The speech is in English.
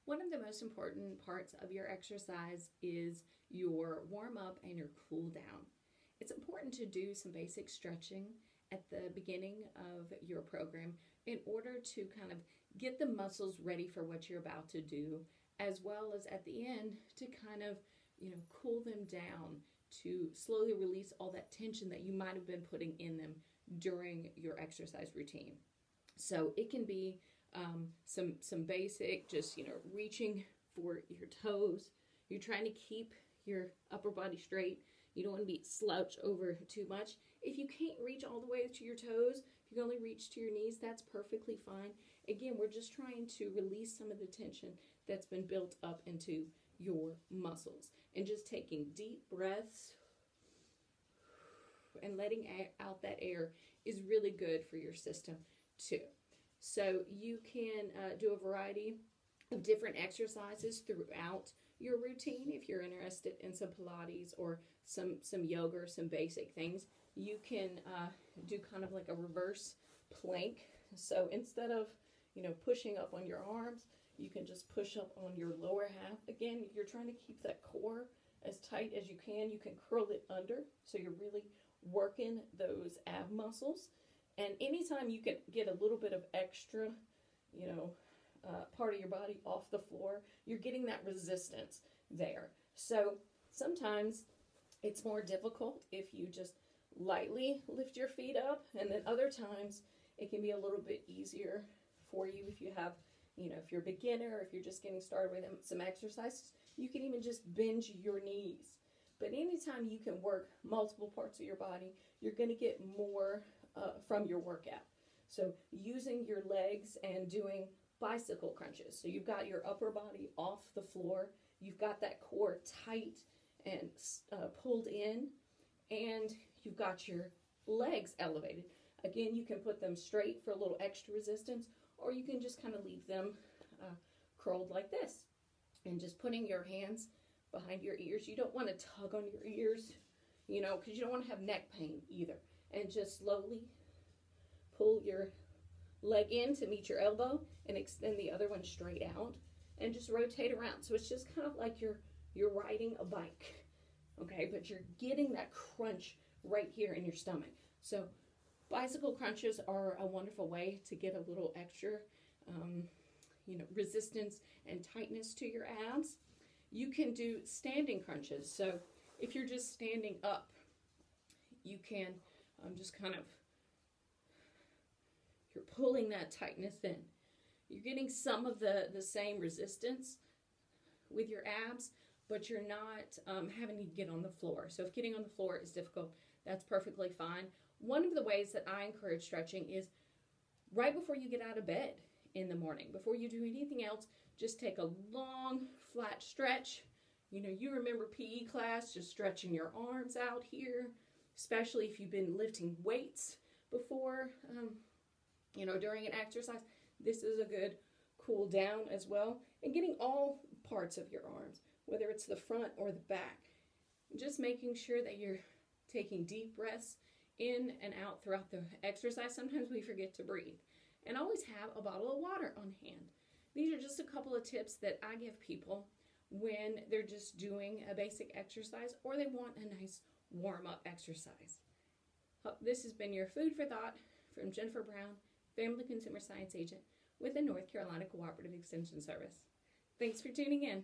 One of the most important parts of your exercise is your warm up and your cool down. It's important to do some basic stretching at the beginning of your program in order to kind of get the muscles ready for what you're about to do, as well as at the end to kind of, cool them down, to slowly release all that tension that you might have been putting in them during your exercise routine. So it can be some basic, just reaching for your toes. You're trying to keep your upper body straight. You don't want to be slouched over too much. If you can't reach all the way to your toes, if you can only reach to your knees, that's perfectly fine. Again, we're just trying to release some of the tension that's been built up into your muscles. And just taking deep breaths and letting out that air is really good for your system too. So you can do a variety of different exercises throughout your routine. If you're interested in some Pilates or some yoga or some basic things, you can do kind of like a reverse plank. So instead of pushing up on your arms, you can just push up on your lower half. Again, you're trying to keep that core as tight as you can. You can curl it under, so you're really working those ab muscles. And anytime you can get a little bit of extra, part of your body off the floor, you're getting that resistance there. So sometimes it's more difficult if you just lightly lift your feet up, and then other times it can be a little bit easier for you if you have, if you're a beginner, if you're just getting started with some exercises, you can even just bend your knees. But anytime you can work multiple parts of your body, you're going to get more from your workout. So using your legs and doing bicycle crunches. So you've got your upper body off the floor, you've got that core tight and pulled in, and you've got your legs elevated. Again, you can put them straight for a little extra resistance, or you can just kind of leave them curled like this. And just putting your hands behind your ears. You don't want to tug on your ears, because you don't want to have neck pain either. And just slowly pull your leg in to meet your elbow and extend the other one straight out and just rotate around. So it's just kind of like you're riding a bike, okay? But you're getting that crunch right here in your stomach. So bicycle crunches are a wonderful way to get a little extra, resistance and tightness to your abs. You can do standing crunches. So if you're just standing up, you can just kind of, you're pulling that tightness in. You're getting some of the same resistance with your abs, but you're not having to get on the floor. So if getting on the floor is difficult, that's perfectly fine. One of the ways that I encourage stretching is right before you get out of bed in the morning. Before you do anything else, just take a long, flat stretch. You remember PE class, just stretching your arms out here, especially if you've been lifting weights before, during an exercise. This is a good cool down as well. And getting all parts of your arms, whether it's the front or the back. Just making sure that you're taking deep breaths in and out throughout the exercise. Sometimes we forget to breathe. And always have a bottle of water on hand. These are just a couple of tips that I give people when they're just doing a basic exercise or they want a nice warm-up exercise. This has been your Food for Thought from Jennifer Brown, Family Consumer Science Agent with the North Carolina Cooperative Extension Service. Thanks for tuning in.